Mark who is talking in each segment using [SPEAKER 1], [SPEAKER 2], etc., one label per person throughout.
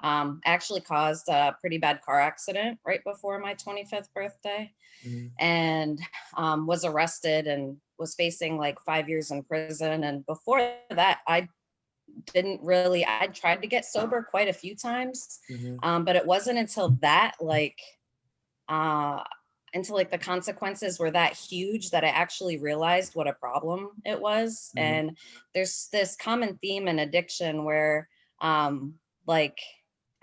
[SPEAKER 1] Actually caused a pretty bad car accident right before my 25th birthday,
[SPEAKER 2] Mhm.
[SPEAKER 1] and was arrested and was facing like 5 years in prison. And before that, I tried to get sober quite a few times,
[SPEAKER 2] Mhm.
[SPEAKER 1] but it wasn't uh, until like the consequences were that huge that I actually realized what a problem it was.
[SPEAKER 2] Mhm.
[SPEAKER 1] And there's this common theme in addiction where like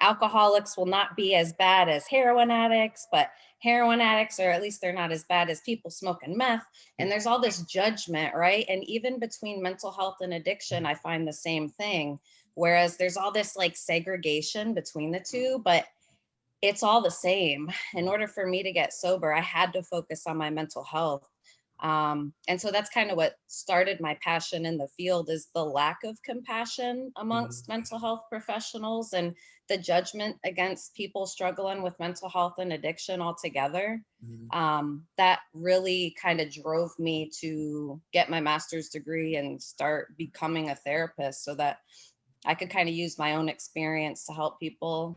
[SPEAKER 1] alcoholics will not be as bad as heroin addicts, but heroin addicts, or at least they're not as bad as people smoking meth. And there's all this judgment, right? And even between mental health and addiction, I find the same thing. Whereas there's all this like segregation between the two, but it's all the same. In order for me to get sober, I had to focus on my mental health. And so that's kind of what started my passion in the field, is the lack of compassion
[SPEAKER 2] Mhm.
[SPEAKER 1] amongst mental health professionals and the judgment against people struggling with mental health and addiction altogether.
[SPEAKER 2] Mhm.
[SPEAKER 1] That really kind of drove me to get my master's degree and start becoming a therapist so that I could kind of use my own experience to help people.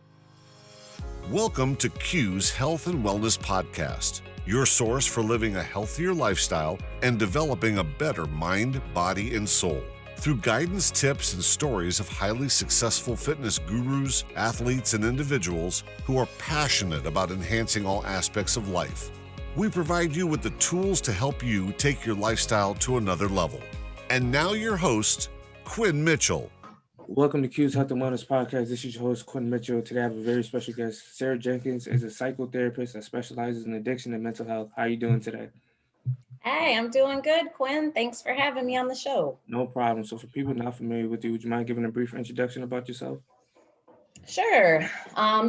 [SPEAKER 3] Welcome to Q's Health and Wellness Podcast, your source for living a healthier lifestyle and developing a better mind, body, and soul. Through guidance, tips, and stories of highly successful fitness gurus, athletes, and individuals who are passionate about enhancing all aspects of life, we provide you with the tools to help you take your lifestyle to another level. And now your host, Quinn Mitchell.
[SPEAKER 2] Welcome to Q's Health and Wellness Podcast. This is your host, Quinn Mitchell. Today I have a very special guest. Sarah Jenkins is a psychotherapist that specializes in addiction and mental health. How are you doing today?
[SPEAKER 1] Hey, I'm doing good, Quinn. Thanks for having me on the show.
[SPEAKER 2] No problem. So for people not familiar with you, would you mind giving a brief introduction about yourself?
[SPEAKER 1] Sure. I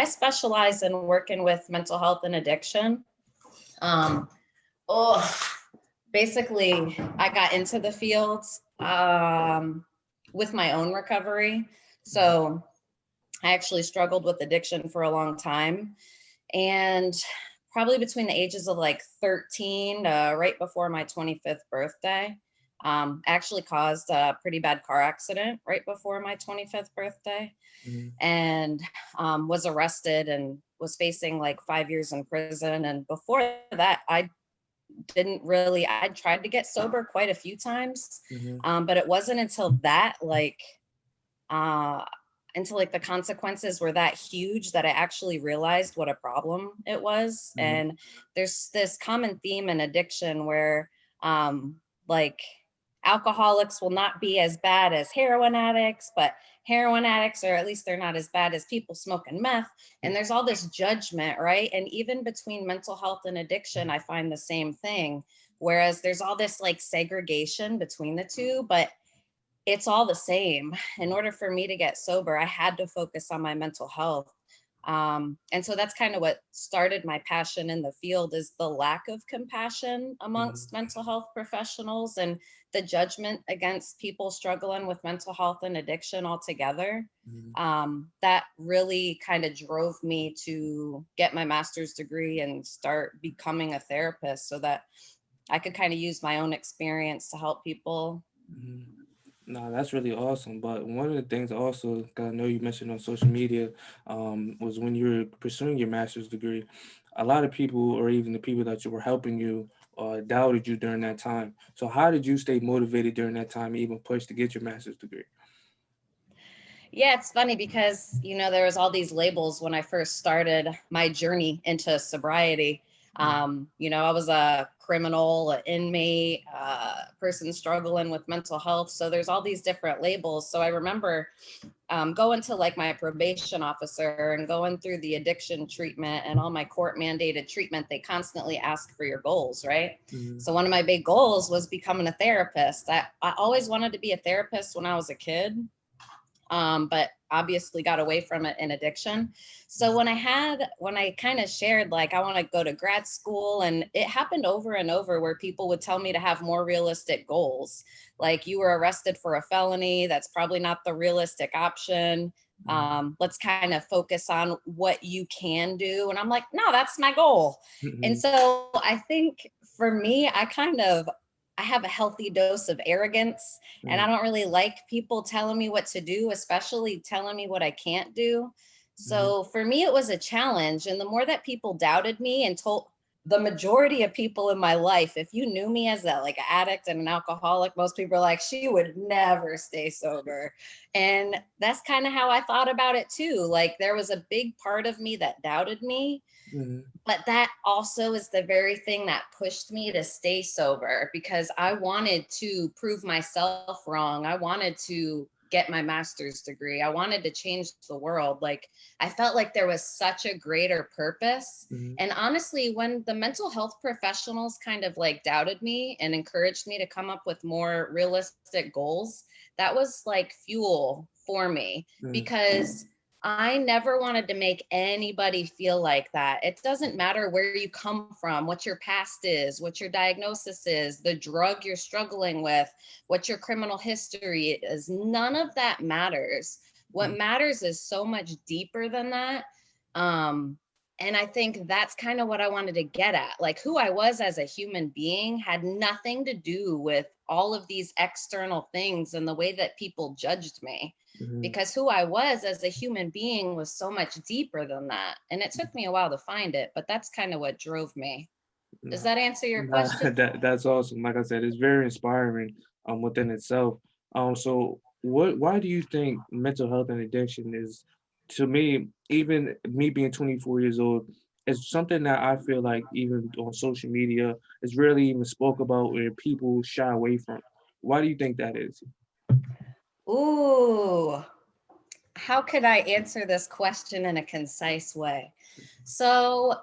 [SPEAKER 1] specialize in working with mental health and addiction. Um, oh, Basically, I got into the fields with my own recovery. So I actually struggled with addiction for a long time. And probably between the ages of like 13 right before my 25th birthday, actually caused a pretty bad car accident right before my 25th birthday,
[SPEAKER 2] Mhm.
[SPEAKER 1] and was arrested and was facing like 5 years in prison. And before that, I tried to get sober quite a few times,
[SPEAKER 2] Mhm.
[SPEAKER 1] but it wasn't uh, until like the consequences were that huge that I actually realized what a problem it was.
[SPEAKER 2] Mhm.
[SPEAKER 1] And there's this common theme in addiction where like alcoholics will not be as bad as heroin addicts, but heroin addicts, or at least they're not as bad as people smoking meth. And there's all this judgment, right? And even between mental health and addiction, I find the same thing. Whereas there's all this like segregation between the two, but it's all the same. In order for me to get sober, I had to focus on my mental health. And so that's kind of what started my passion in the field, is the lack of compassion
[SPEAKER 2] Mhm.
[SPEAKER 1] amongst mental health professionals and the judgment against people struggling with mental health and addiction altogether.
[SPEAKER 2] Mhm.
[SPEAKER 1] That really kind of drove me to get my master's degree and start becoming a therapist so that I could kind of use my own experience to help people.
[SPEAKER 2] Mhm. No, that's really awesome. But one of the things also, 'cause I know you mentioned on social media, was when you were pursuing your master's degree, a lot of people, or even the people that you were helping you, doubted you during that time. So how did you stay motivated during that time, and even push to get your master's degree?
[SPEAKER 1] Yeah, it's funny because, there was all these labels when I first started my journey into sobriety. I was a criminal, an inmate, person struggling with mental health. So there's all these different labels. So I remember going to like my probation officer and going through the addiction treatment and all my court mandated treatment. They constantly ask for your goals, right?
[SPEAKER 2] Mhm.
[SPEAKER 1] So one of my big goals was becoming a therapist. I always wanted to be a therapist when I was a kid, but obviously got away from it in addiction. So when I kind of shared, like, I want to go to grad school, and it happened over and over where people would tell me to have more realistic goals. Like, you were arrested for a felony. That's probably not the realistic option. Let's kind of focus on what you can do. And I'm like, no, that's my goal. And
[SPEAKER 2] Mhm.
[SPEAKER 1] so I think for me, I kind of I have a healthy dose of arrogance, and I don't really like people telling me what to do, especially telling me what I can't do. So for me, it was a challenge. And the more that people doubted me and told the majority of people in my life, if you knew me as a like an addict and an alcoholic, most people are like, she would never stay sober. And that's kind of how I thought about it too. Like there was a big part of me that doubted me, but that also is the very thing that pushed me to stay sober, because I wanted to prove myself wrong. I wanted to get my master's degree. I wanted to change the world. Like I felt like there was such a greater purpose. And honestly, when the mental health professionals kind of like doubted me and encouraged me to come up with more realistic goals, that was like fuel for me, because I never wanted to make anybody feel like that. It doesn't matter where you come from, what your past is, what your diagnosis is, the drug you're struggling with, what your criminal history is. None of that matters. What matters is so much deeper than that. And I think that's kind of what I wanted to get at. Like who I was as a human being had nothing to do with all of these external things and the way that people judged me, because who I was as a human being was so much deeper than that. And it took me a while to find it, but that's kind of what drove me. Does that answer your question?
[SPEAKER 2] That's awesome. Like I said, it's very inspiring within itself. So why do you think mental health and addiction is, to me, even me being 24 years old, is something that I feel like even on social media is rarely even spoke about or people shy away from. Why do you think that is?
[SPEAKER 1] Ooh, how could I answer this question in a concise way? So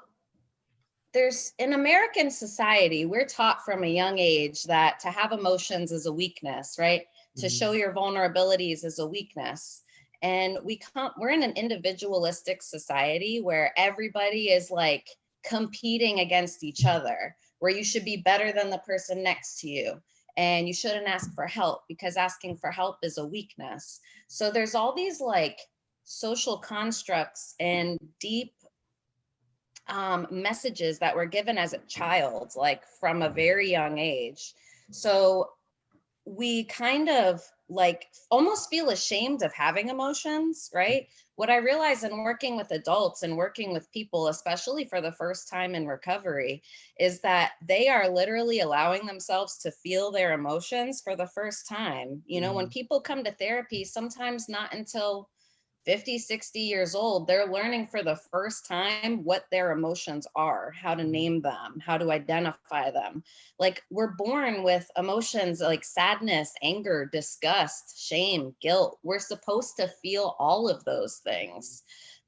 [SPEAKER 1] there's in American society, we're taught from a young age that to have emotions is a weakness, right? To show your vulnerabilities is a weakness. And we're in an individualistic society where everybody is like competing against each other, where you should be better than the person next to you. And you shouldn't ask for help because asking for help is a weakness. So there's all these like social constructs and deep messages that were given as a child, like from a very young age. So we kind of like almost feel ashamed of having emotions, right? What I realize in working with adults and working with people, especially for the first time in recovery, is that they are literally allowing themselves to feel their emotions for the first time. You know, when people come to therapy, sometimes not until 50, 60 years old, they're learning for the first time what their emotions are, how to name them, how to identify them. Like we're born with emotions like sadness, anger, disgust, shame, guilt. We're supposed to feel all of those things.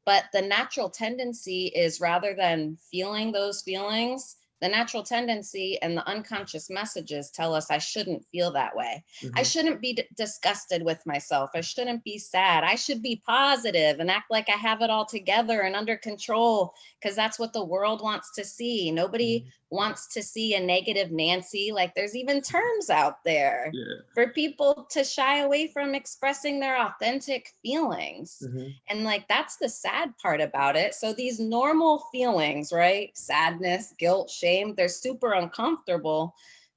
[SPEAKER 1] But the natural tendency is, rather than feeling those feelings, the natural tendency and the unconscious messages tell us I shouldn't feel that way. I shouldn't be disgusted with myself. I shouldn't be sad. I should be positive and act like I have it all together and under control, because that's what the world wants to see. Nobody wants to see a negative Nancy. Like there's even terms out there for people to shy away from expressing their authentic feelings. And like that's the sad part about it. So these normal feelings, right? Sadness, guilt, shame, they're super uncomfortable,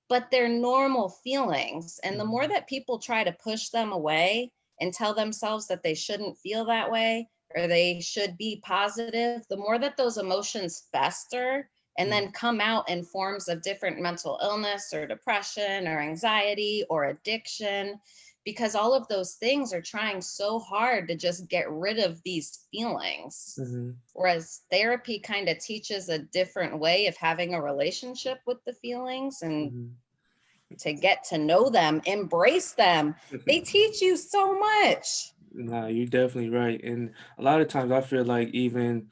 [SPEAKER 1] but they're normal feelings. And the more that people try to push them away and tell themselves that they shouldn't feel that way or they should be positive, the more that those emotions fester and then come out in forms of different mental illness or depression or anxiety or addiction, because all of those things are trying so hard to just get rid of these feelings. Whereas therapy kind of teaches a different way of having a relationship with the feelings and to get to know them, embrace them. They teach you so much.
[SPEAKER 2] Nah, you're definitely right. And a lot of times I feel like even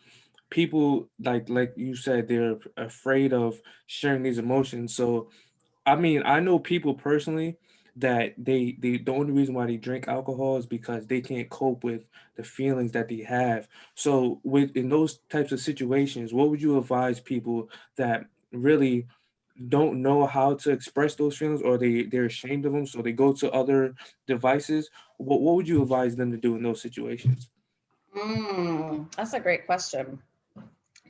[SPEAKER 2] people like you said, they're afraid of sharing these emotions. So I mean, I know people personally that they the only reason why they drink alcohol is because they can't cope with the feelings that they have. So with in those types of situations, what would you advise people that really don't know how to express those feelings, or they're ashamed of them, so they go to other devices? What would you advise them to do in those situations?
[SPEAKER 1] That's a great question.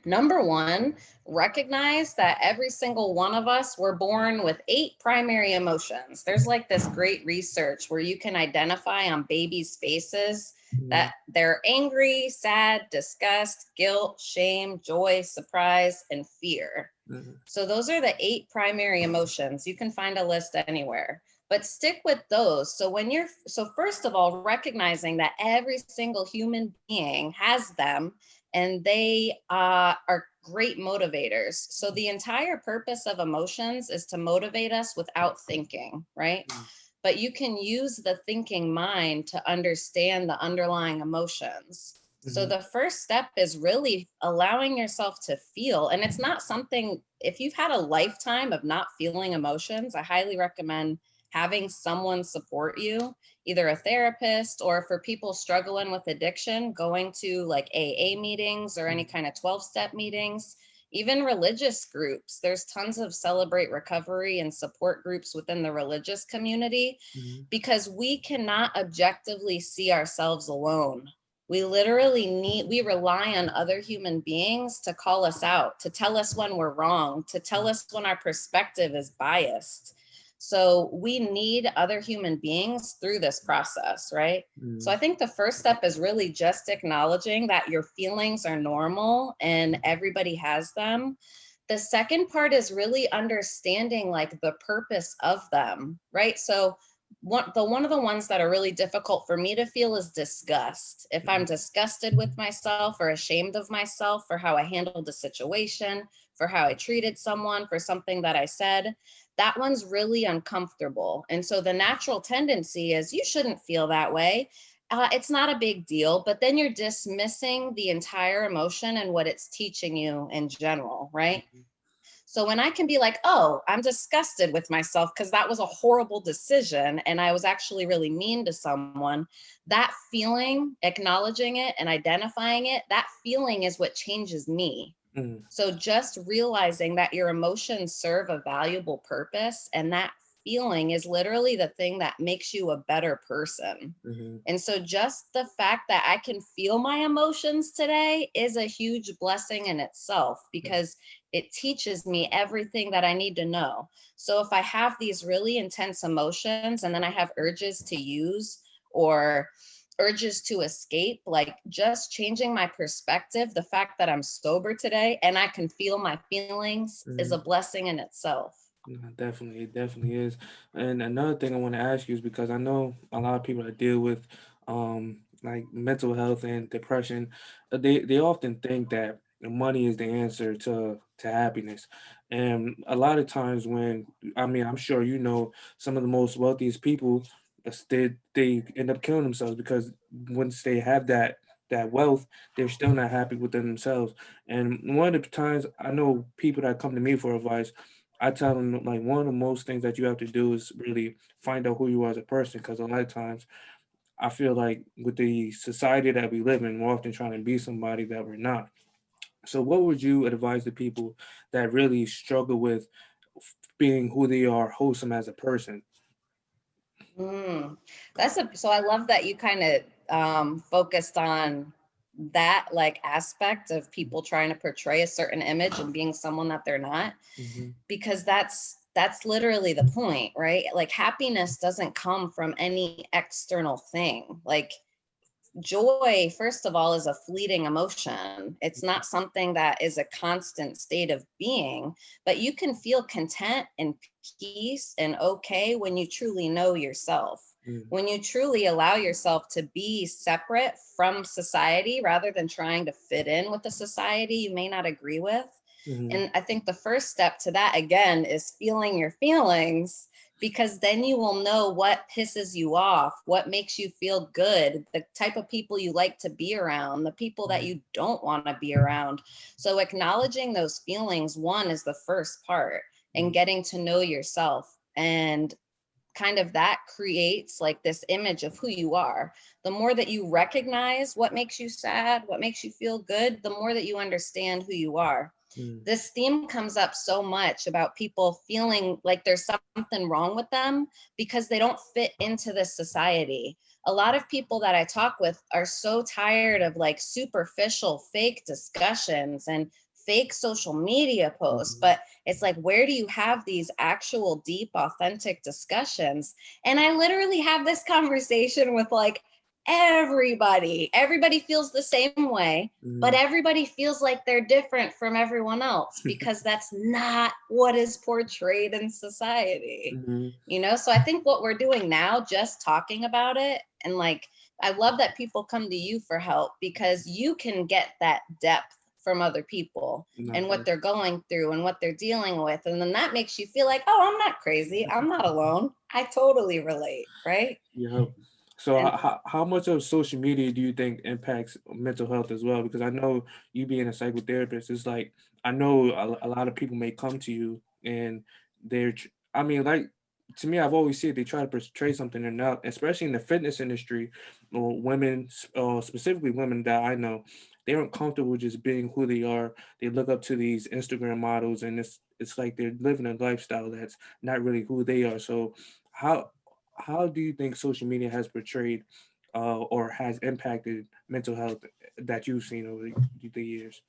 [SPEAKER 1] Number one, recognize that every single one of us were born with 8 primary emotions. There's like this great research where you can identify on babies' faces that they're angry, sad, disgust, guilt, shame, joy, surprise, and fear. So those are the 8 primary emotions. You can find a list anywhere, but stick with those. So first of all, recognizing that every single human being has them, and they are great motivators. So the entire purpose of emotions is to motivate us without thinking, right? But you can use the thinking mind to understand the underlying emotions. So the first step is really allowing yourself to feel. And it's not something, if you've had a lifetime of not feeling emotions, I highly recommend having someone support you, either a therapist, or for people struggling with addiction, going to like AA meetings or any kind of 12-step meetings, even religious groups. There's tons of Celebrate Recovery and support groups within the religious community, because we cannot objectively see ourselves alone. We rely on other human beings to call us out, to tell us when we're wrong, to tell us when our perspective is biased. So we need other human beings through this process, right? So I think the first step is really just acknowledging that your feelings are normal and everybody has them. The second part is really understanding like the purpose of them, right? So one of the ones that are really difficult for me to feel is disgust. If I'm disgusted with myself or ashamed of myself for how I handled a situation, for how I treated someone, for something that I said, that one's really uncomfortable. And so the natural tendency is you shouldn't feel that way. It's not a big deal, but then you're dismissing the entire emotion and what it's teaching you in general, right? So when I can be like, oh, I'm disgusted with myself because that was a horrible decision and I was actually really mean to someone, that feeling, acknowledging it and identifying it, that feeling is what changes me. So just realizing that your emotions serve a valuable purpose, and that feeling is literally the thing that makes you a better person. And so just the fact that I can feel my emotions today is a huge blessing in itself, because it teaches me everything that I need to know. So if I have these really intense emotions and then I have urges to use or urges to escape, like just changing my perspective, the fact that I'm sober today and I can feel my feelings is a blessing in itself.
[SPEAKER 2] Definitely, it definitely is. And another thing I want to ask you is because I know a lot of people that deal with like mental health and depression, they often think that money is the answer to happiness. And a lot of times when I'm sure you know some of the most wealthiest people, they end up killing themselves because once they have that wealth, they're still not happy within themselves. And one of the times I know people that come to me for advice, I tell them like one of the most things that you have to do is really find out who you are as a person, because a lot of times I feel like with the society that we live in, we're often trying to be somebody that we're not. So what would you advise the people that really struggle with being who they are, wholesome as a person?
[SPEAKER 1] Mm, so I love that you kind of focused on that like aspect of people trying to portray a certain image and being someone that they're not, because that's literally the point, right? Like happiness doesn't come from any external thing. Like joy, first of all, is a fleeting emotion. It's not something that is a constant state of being, but you can feel content and peace and okay when you truly know yourself. When you truly allow yourself to be separate from society rather than trying to fit in with a society you may not agree with. And I think the first step to that, again, is feeling your feelings, because then you will know what pisses you off, what makes you feel good, the type of people you like to be around, the people that you don't want to be around. So acknowledging those feelings, one, is the first part, and getting to know yourself. And kind of that creates like this image of who you are. The more that you recognize what makes you sad, what makes you feel good, the more that you understand who you are. This theme comes up so much about people feeling like there's something wrong with them because they don't fit into this society. A lot of people that I talk with are so tired of like superficial fake discussions and fake social media posts, but it's like, where do you have these actual deep, authentic discussions? And I literally have this conversation with like everybody feels the same way, but everybody feels like they're different from everyone else because that's not what is portrayed in society. So I think what we're doing now, just talking about it, and like, I love that people come to you for help because you can get that depth from other people and what they're going through and what they're dealing with. And then that makes you feel like, oh, I'm not crazy. I'm not alone. I totally relate. Right.
[SPEAKER 2] Yeah. So
[SPEAKER 1] And
[SPEAKER 2] how much of social media do you think impacts mental health as well? Because I know you being a psychotherapist, it's like, I know a lot of people may come to you and I mean, like, to me, I've always said they try to portray something, and not, especially in the fitness industry, or women, specifically women that I know, they aren't comfortable just being who they are. They look up to these Instagram models, and it's like they're living a lifestyle that's not really who they are. So how how do you think social media has portrayed or has impacted mental health that you've seen over the years?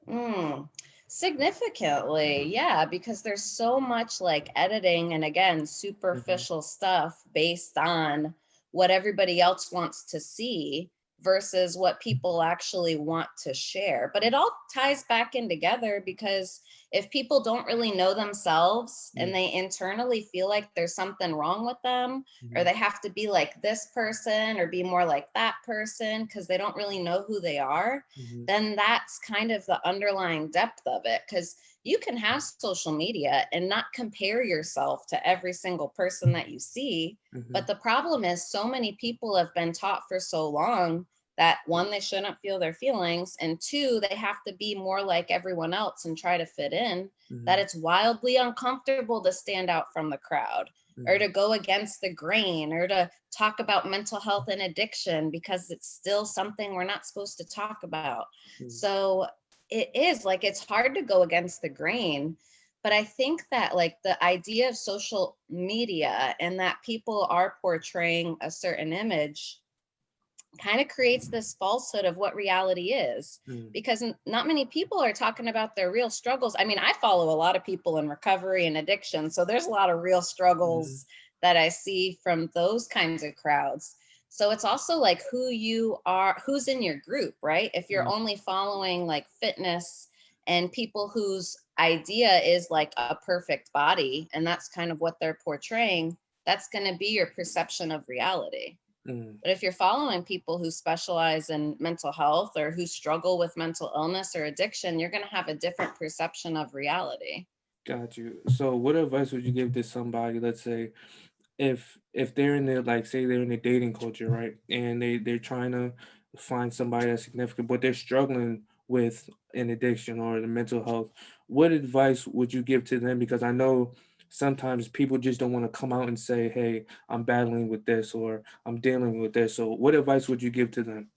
[SPEAKER 1] mm, significantly, yeah, because there's so much like editing and again, superficial stuff based on what everybody else wants to see versus what people actually want to share. But it all ties back in together because if people don't really know themselves and they internally feel like there's something wrong with them, or they have to be like this person or be more like that person because they don't really know who they are, then that's kind of the underlying depth of it. Because you can have social media and not compare yourself to every single person that you see. But the problem is so many people have been taught for so long that one, they shouldn't feel their feelings, and two, they have to be more like everyone else and try to fit in, that it's wildly uncomfortable to stand out from the crowd or to go against the grain or to talk about mental health and addiction because it's still something we're not supposed to talk about. So it is like, it's hard to go against the grain. But I think that like the idea of social media and that people are portraying a certain image kind of creates this falsehood of what reality is, because not many people are talking about their real struggles. I mean, I follow a lot of people in recovery and addiction, so there's a lot of real struggles that I see from those kinds of crowds. So it's also like who you are, who's in your group, right? If you're only following like fitness and people whose idea is like a perfect body, and that's kind of what they're portraying, that's going to be your perception of reality. But if you're following people who specialize in mental health or who struggle with mental illness or addiction, you're going to have a different perception of reality.
[SPEAKER 2] Got you. So what advice would you give to somebody, let's say, if they're in the, like, say they're in the dating culture, right? And they're trying to find somebody that's significant, but they're struggling with an addiction or the mental health. What advice would you give to them? Because I know sometimes people just don't want to come out and say, hey, I'm battling with this or I'm dealing with this. So what advice would you give to them?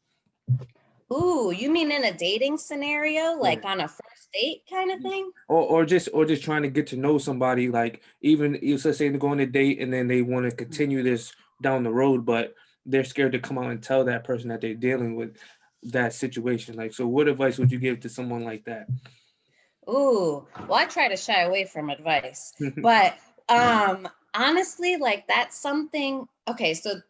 [SPEAKER 1] Ooh, you mean in a dating scenario, like on a first date kind of thing?
[SPEAKER 2] Or just trying to get to know somebody, like, even if, let's say, they go on a date and then they want to continue this down the road, but they're scared to come out and tell that person that they're dealing with that situation. Like, so what advice would you give to someone like that?
[SPEAKER 1] Ooh, well, I try to shy away from advice, but honestly, like that's something, okay, so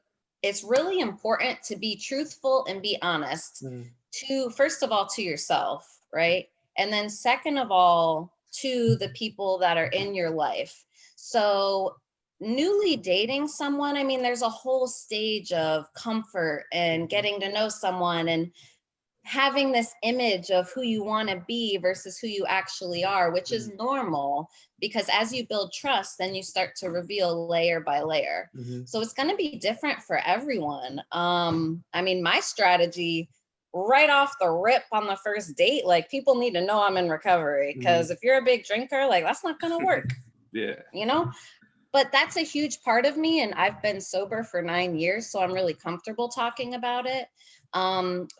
[SPEAKER 1] it's really important to be truthful and be honest to, first of all, to yourself, right? And then second of all, to the people that are in your life. So newly dating someone, I mean, there's a whole stage of comfort and getting to know someone and having this image of who you want to be versus who you actually are, which is normal because as you build trust, then you start to reveal layer by layer. So it's going to be different for everyone. I mean, my strategy right off the rip on the first date, like people need to know I'm in recovery, because if you're a big drinker, like that's not going to work. You know? But that's a huge part of me, and I've been sober for 9 years, so I'm really comfortable talking about it.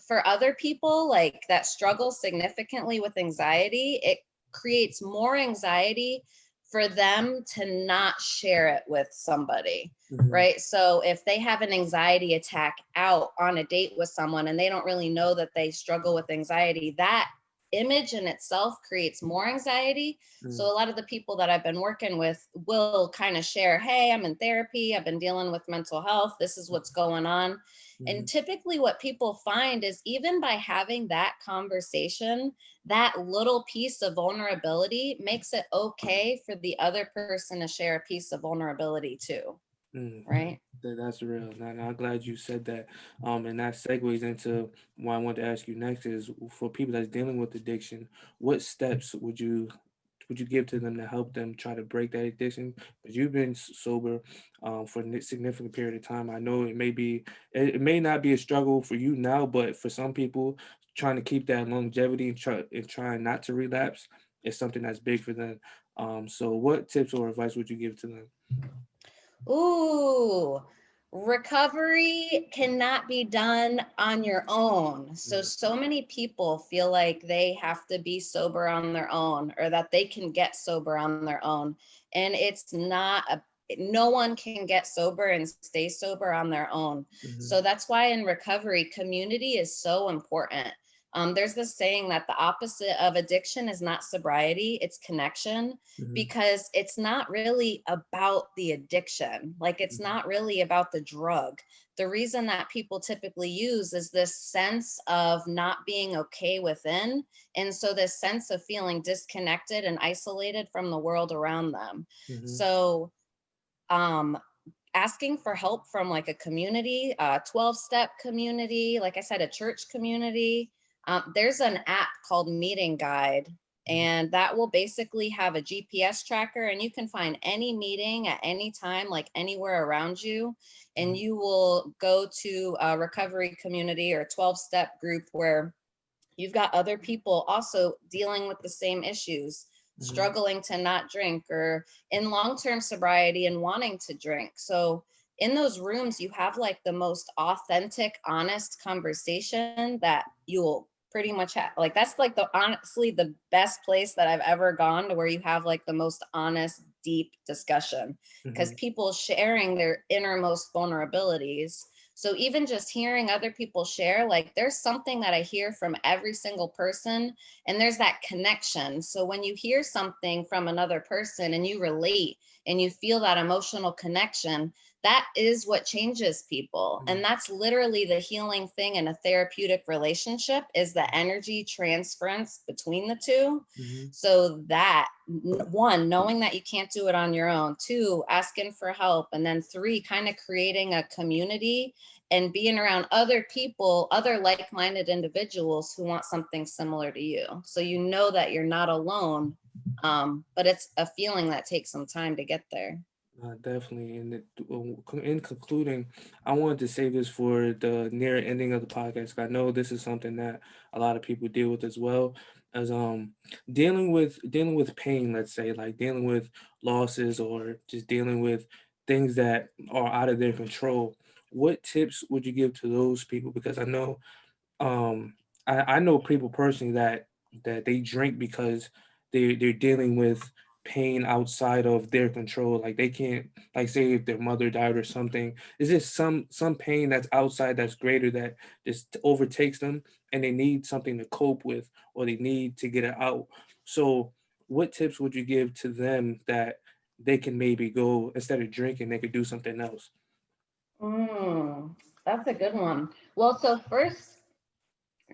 [SPEAKER 1] For other people like that struggle significantly with anxiety, it creates more anxiety for them to not share it with somebody, right? So if they have an anxiety attack out on a date with someone and they don't really know that they struggle with anxiety, that image in itself creates more anxiety. So
[SPEAKER 2] Mm,
[SPEAKER 1] a lot of the people that I've been working with will kind of share, hey, I'm in therapy, I've been dealing with mental health, this is what's going on. And
[SPEAKER 2] mhm,
[SPEAKER 1] typically what people find is even by having that conversation, that little piece of vulnerability makes it okay for the other person to share a piece of vulnerability too,
[SPEAKER 2] mm.
[SPEAKER 1] right?
[SPEAKER 2] That's real. And I'm glad you said that. And that segues into what I want to ask you next is for people that's dealing with addiction, what steps would you give to them to help them try to break that addiction? Because you've been sober for a significant period of time. I know it may not be a struggle for you now, but for some people, trying to keep that longevity and trying not to relapse is something that's big for them. So what tips or advice would you give to them?
[SPEAKER 1] Ooh, recovery cannot be done on your own. So,
[SPEAKER 2] Mm,
[SPEAKER 1] so many people feel like they have to be sober on their own or that they can get sober on their own. And it's not no one can get sober and stay sober on their own.
[SPEAKER 2] mhm,
[SPEAKER 1] So that's why in recovery, community is so important. There's this saying that the opposite of addiction is not sobriety, it's connection,
[SPEAKER 2] mhm,
[SPEAKER 1] because it's not really about the addiction. Like it's
[SPEAKER 2] mhm,
[SPEAKER 1] not really about the drug. The reason that people typically use is this sense of not being okay within. And so this sense of feeling disconnected and isolated from the world around them.
[SPEAKER 2] mhm,
[SPEAKER 1] So um asking for help from like a community, a 12-step community, like I said, a church community. There's an app called Meeting Guide,
[SPEAKER 2] mhm,
[SPEAKER 1] and that will basically have a GPS tracker, and you can find any meeting at any time, like anywhere around you. And
[SPEAKER 2] mhm,
[SPEAKER 1] you will go to a recovery community or 12-step group where you've got other people also dealing with the same issues,
[SPEAKER 2] mhm,
[SPEAKER 1] struggling to not drink or in long-term sobriety and wanting to drink. So in those rooms, you have like the most authentic, honest conversation that you'll pretty much have. Like that's like the honestly the best place that I've ever gone to where you have like the most honest, deep discussion because
[SPEAKER 2] mhm,
[SPEAKER 1] people sharing their innermost vulnerabilities. So even just hearing other people share, like there's something that I hear from every single person, and there's that connection. So when you hear something from another person and you relate and you feel that emotional connection, that is what changes people. And
[SPEAKER 2] mhm,
[SPEAKER 1] that's literally the healing thing in a therapeutic relationship is the energy transference between the two.
[SPEAKER 2] mhm,
[SPEAKER 1] So that one, knowing that you can't do it on your own, two, asking for help, and then three, kind of creating a community and being around other people, other like-minded individuals who want something similar to you. So you know that you're not alone, but it's a feeling that takes some time to get there.
[SPEAKER 2] definitely. In concluding, I wanted to say this for the near ending of the podcast. I know this is something that a lot of people deal with as well as dealing with pain. Let's say like dealing with losses or just dealing with things that are out of their control. What tips would you give to those people? Because I know um I know people personally that they drink because they're dealing with pain outside of their control. Like they can't, like say if their mother died or something, is just some pain that's outside that's greater that just overtakes them and they need something to cope with or they need to get it out. So what tips would you give to them that they can maybe go instead of drinking they could do something else?
[SPEAKER 1] Mm, that's a good one. Well, so first,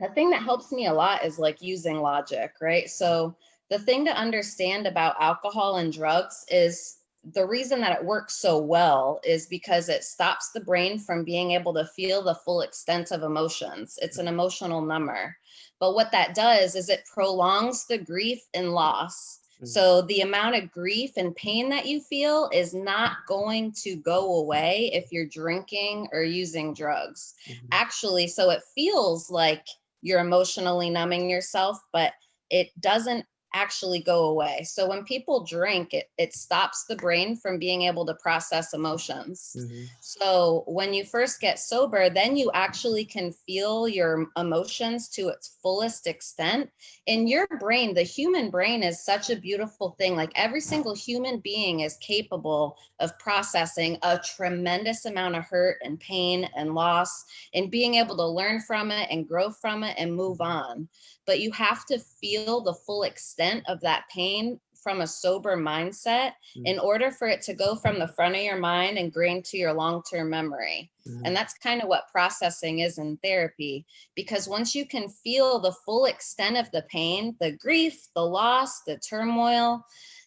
[SPEAKER 1] the thing that helps me a lot is like using logic, right? So the thing to understand about alcohol and drugs is the reason that it works so well is because it stops the brain from being able to feel the full extent of emotions. It's an emotional number. But what that does is it prolongs the grief and loss.
[SPEAKER 2] Mhm,
[SPEAKER 1] So the amount of grief and pain that you feel is not going to go away if you're drinking or using drugs.
[SPEAKER 2] mhm,
[SPEAKER 1] Actually, so it feels like you're emotionally numbing yourself, but it doesn't actually go away. So when people drink, it stops the brain from being able to process emotions.
[SPEAKER 2] Mm-hmm.
[SPEAKER 1] So when you first get sober, then you actually can feel your emotions to its fullest extent. In your brain, the human brain is such a beautiful thing. Like every single human being is capable of processing a tremendous amount of hurt and pain and loss and being able to learn from it and grow from it and move on. But you have to feel the full extent of that pain from a sober mindset in order for it to go from the front of your mind and ingrained to your long-term memory. And that's kind of what processing is in therapy, because once you can feel the full extent of the pain, the grief, the loss, the turmoil,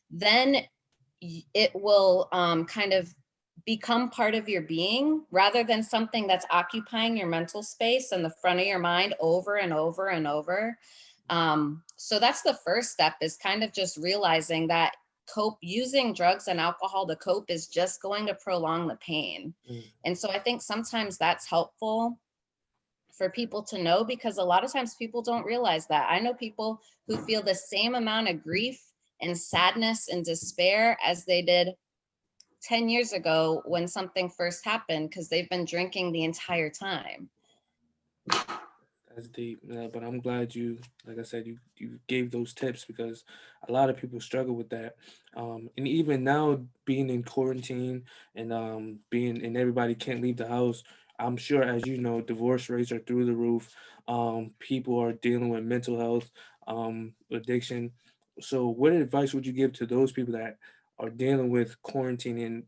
[SPEAKER 1] then it will kind of become part of your being rather than something that's occupying your mental space in the front of your mind over and over and over. So that's the first step, is kind of just realizing that using drugs and alcohol to cope is just going to prolong the pain. And so I think sometimes that's helpful for people to know, because a lot of times people don't realize that. I know people who feel the same amount of grief and sadness and despair as they did 10 years ago when something first happened, because they've been drinking the entire time.
[SPEAKER 2] That's deep, but I'm glad you, like I said, you gave those tips, because a lot of people struggle with that. And even now, being in quarantine and being and everybody can't leave the house, I'm sure, as you know, divorce rates are through the roof. People are dealing with mental health, addiction. So, what advice would you give to those people that are dealing with quarantine? And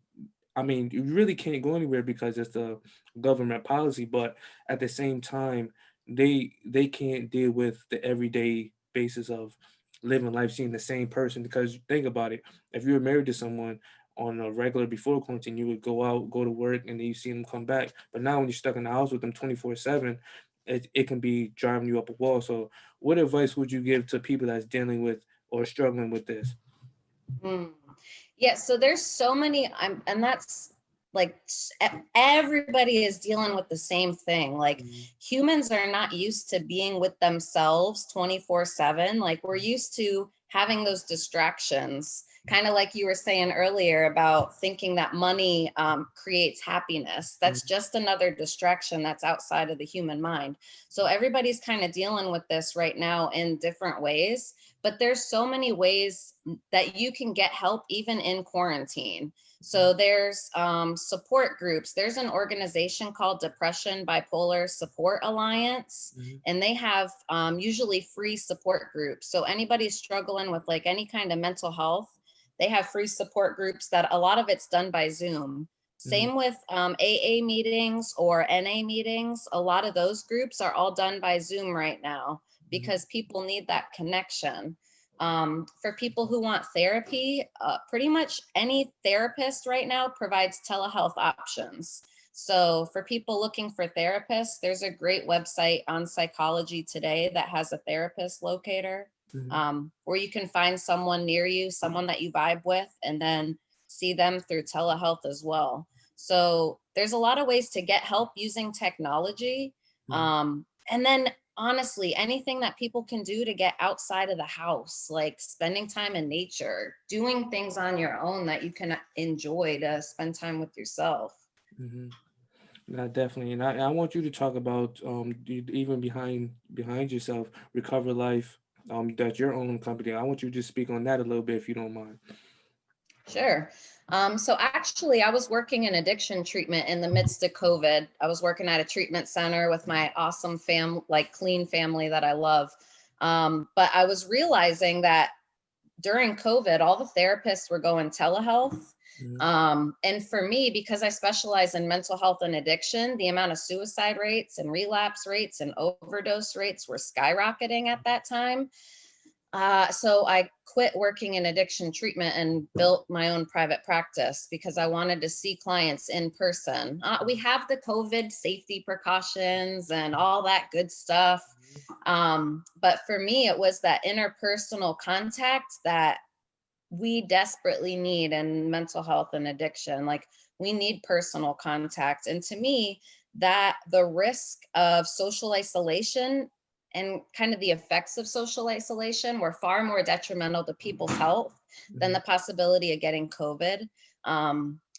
[SPEAKER 2] I mean, you really can't go anywhere because it's the government policy, but at the same time, they can't deal with the everyday basis of living life, seeing the same person. Because think about it, if you were married to someone on a regular before quarantine, you would go out, go to work, and then you see them come back. But now when you're stuck in the house with them 24/7, it can be driving you up a wall. So what advice would you give to people that's dealing with or struggling with this?
[SPEAKER 1] Mm. Yeah, so there's so many, and that's like everybody is dealing with the same thing. Like humans are not used to being with themselves 24/7. Like we're used to having those distractions, kind of like you were saying earlier about thinking that money creates happiness. That's just another distraction that's outside of the human mind. So everybody's kind of dealing with this right now in different ways, but there's so many ways that you can get help even in quarantine. So there's support groups. There's an organization called Depression Bipolar Support Alliance, and they have usually free support groups. So anybody struggling with like any kind of mental health, they have free support groups that a lot of it's done by Zoom. Same with AA meetings or NA meetings. A lot of those groups are all done by Zoom right now because people need that connection. For people who want therapy, pretty much any therapist right now provides telehealth options. So for people looking for therapists, there's a great website on Psychology Today that has a therapist locator, where you can find someone near you, someone that you vibe with, and then see them through telehealth as well. So there's a lot of ways to get help using technology. And then honestly, anything that people can do to get outside of the house, like spending time in nature, doing things on your own that you can enjoy to spend time with yourself.
[SPEAKER 2] Yeah, definitely. And I want you to talk about even behind yourself, Recover Life, that's your own company. I want you to speak on that a little bit if you don't mind.
[SPEAKER 1] Sure. So actually, I was working in addiction treatment in the midst of COVID. I was working at a treatment center with my awesome clean family that I love. But I was realizing that during COVID, all the therapists were going telehealth. And for me, because I specialize in mental health and addiction, the amount of suicide rates and relapse rates and overdose rates were skyrocketing at that time. So I quit working in addiction treatment and built my own private practice because I wanted to see clients in person. We have the COVID safety precautions and all that good stuff. But for me, it was that interpersonal contact that we desperately need in mental health and addiction. Like we need personal contact. And to me, that the risk of social isolation and kind of the effects of social isolation were far more detrimental to people's health than the possibility of getting COVID.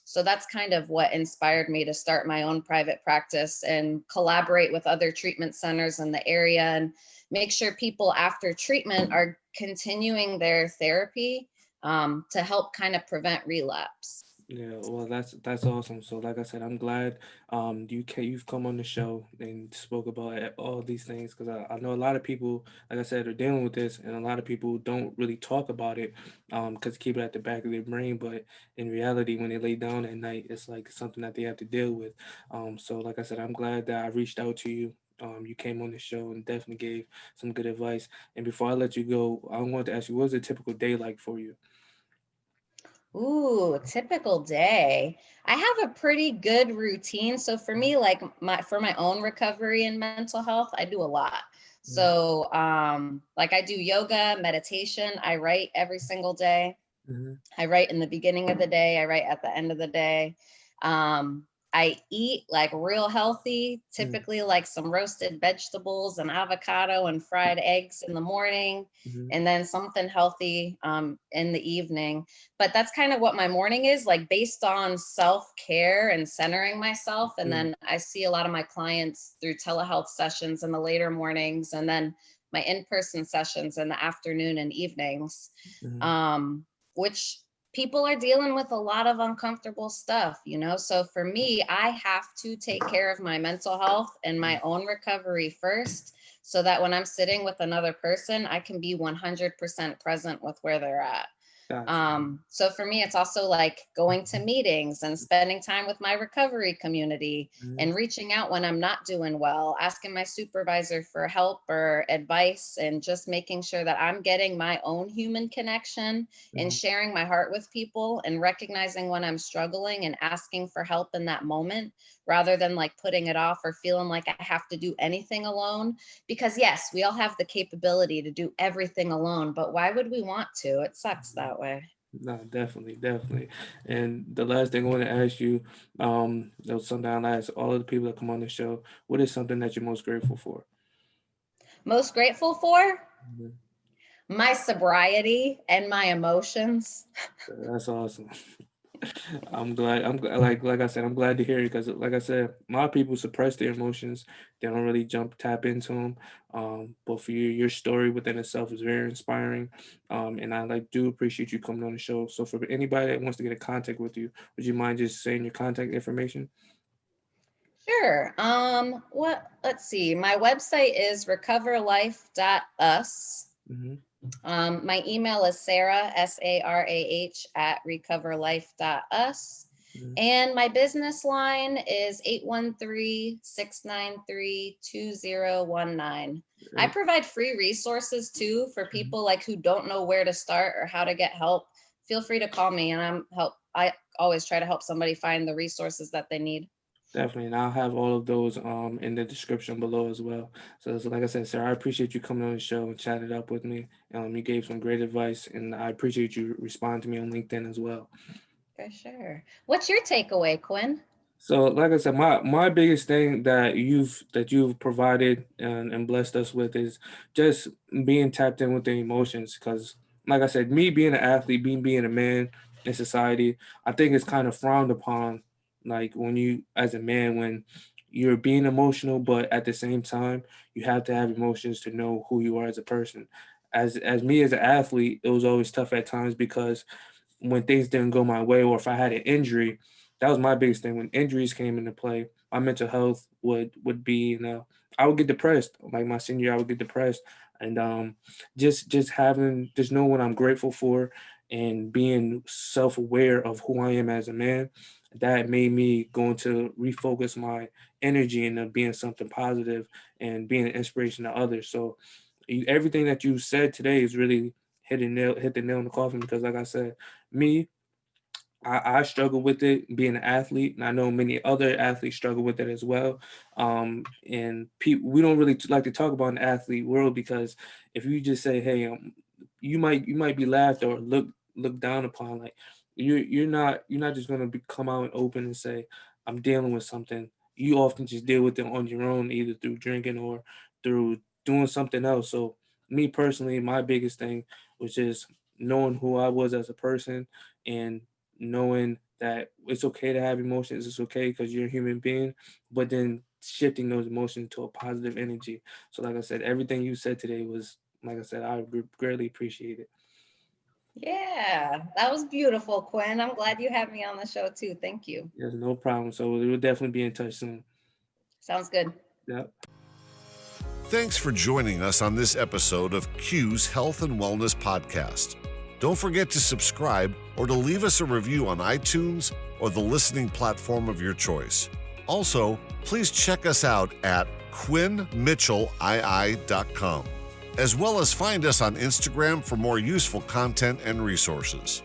[SPEAKER 1] So that's kind of what inspired me to start my own private practice and collaborate with other treatment centers in the area and make sure people after treatment are continuing their therapy to help kind of prevent relapse.
[SPEAKER 2] Yeah, well, that's awesome. So, like I said, I'm glad you've come on the show and spoke about all these things, because I know a lot of people, like I said, are dealing with this, and a lot of people don't really talk about it because keep it at the back of their brain. But in reality, when they lay down at night, it's like something that they have to deal with. So, like I said, I'm glad that I reached out to you. You came on the show and definitely gave some good advice. And before I let you go, I wanted to ask you, what's a typical day like for you?
[SPEAKER 1] Ooh, typical day. I have a pretty good routine. So for me, like my own recovery and mental health, I do a lot.
[SPEAKER 2] Mhm,
[SPEAKER 1] So like I do yoga, meditation, I write every single day.
[SPEAKER 2] mhm,
[SPEAKER 1] I write in the beginning of the day, I write at the end of the day. Um, I eat like real healthy,
[SPEAKER 2] mhm,
[SPEAKER 1] typically like some roasted vegetables and avocado and fried eggs in the morning,
[SPEAKER 2] mhm,
[SPEAKER 1] and then something healthy in the evening. But that's kind of what my morning is like, based on self care and centering myself. And
[SPEAKER 2] mhm,
[SPEAKER 1] then I see a lot of my clients through telehealth sessions in the later mornings, and then my in person sessions in the afternoon and evenings.
[SPEAKER 2] mhm.
[SPEAKER 1] Um, which people are dealing with a lot of uncomfortable stuff, you know? So for me, I have to take care of my mental health and my own recovery first, so that when I'm sitting with another person, I can be 100% present with where they're at.
[SPEAKER 2] Gotcha.
[SPEAKER 1] So for me, it's also like going to meetings and spending time with my recovery community
[SPEAKER 2] Mhm,
[SPEAKER 1] and reaching out when I'm not doing well, asking my supervisor for help or advice, and just making sure that I'm getting my own human connection and
[SPEAKER 2] mhm.
[SPEAKER 1] sharing my heart with people and recognizing when I'm struggling and asking for help in that moment, rather than like putting it off or feeling like I have to do anything alone. Because yes, we all have the capability to do everything alone, but why would we want to? It sucks that way.
[SPEAKER 2] No, definitely, definitely. And the last thing I want to ask you, that was something I ask all of the people that come on the show. What is something that you're most grateful for?
[SPEAKER 1] Most grateful for
[SPEAKER 2] Mhm.
[SPEAKER 1] my sobriety and my emotions.
[SPEAKER 2] That's awesome. I'm glad. Like I said, I'm glad to hear it, because, like I said, a lot of people suppress their emotions. They don't really tap into them. But for you, your story within itself is very inspiring. And I do appreciate you coming on the show. So for anybody that wants to get in contact with you, would you mind just saying your contact information?
[SPEAKER 1] Sure. What, let's see. My website is recoverlife.us.
[SPEAKER 2] Hmm.
[SPEAKER 1] My email is Sarah, SARAH, at recoverlife.us.
[SPEAKER 2] Hmm.
[SPEAKER 1] And my business line is 813-693-2019. I
[SPEAKER 2] Great.
[SPEAKER 1] provide free resources too for
[SPEAKER 2] Mhm.
[SPEAKER 1] people like who don't know where to start or how to get help. Feel free to call me, and I always try to help somebody find the resources that they need.
[SPEAKER 2] Definitely, and I'll have all of those in the description below as well. So like I said, sir, I appreciate you coming on the show and chatting up with me. You gave some great advice, and I appreciate you responding to me on LinkedIn as well.
[SPEAKER 1] For sure. What's your takeaway, Quinn?
[SPEAKER 2] So, like I said, my biggest thing that you've provided and blessed us with is just being tapped in with the emotions. Because, like I said, me being an athlete, being a man in society, I think it's kind of frowned upon. Like when you, as a man, when you're being emotional, but at the same time, you have to have emotions to know who you are as a person. As me as an athlete, it was always tough at times, because when things didn't go my way, or if I had an injury, that was my biggest thing. When injuries came into play, my mental health would be, I would get depressed. Like my senior year, I would get depressed, and just knowing what I'm grateful for, and being self aware of who I am as a man, that made me go into refocus my energy into being something positive and being an inspiration to others. So everything that you said today is really hit the nail in the coffin, because, like I said, me, I struggle with it being an athlete, and I know many other athletes struggle with it as well. And we don't really like to talk about an athlete world, because if you just say, "Hey, you might be laughed or looked down upon," like you're not just gonna come out and open and say, "I'm dealing with something." You often just deal with it on your own, either through drinking or through doing something else. So me personally, my biggest thing was just knowing who I was as a person, and knowing that it's okay to have emotions. It's okay because you're a human being, but then shifting those emotions to a positive energy. So like I said, everything you said today was, like I said, I greatly appreciate it.
[SPEAKER 1] Yeah, that was beautiful, Quinn. I'm glad you had me on the show too. Thank you.
[SPEAKER 2] There's no problem. So we'll definitely be in touch soon.
[SPEAKER 1] Sounds good.
[SPEAKER 2] Yep.
[SPEAKER 3] Thanks for joining us on this episode of Q's Health and Wellness Podcast. Don't forget to subscribe or to leave us a review on iTunes or the listening platform of your choice. Also, please check us out at quinnmitchellii.com, as well as find us on Instagram for more useful content and resources.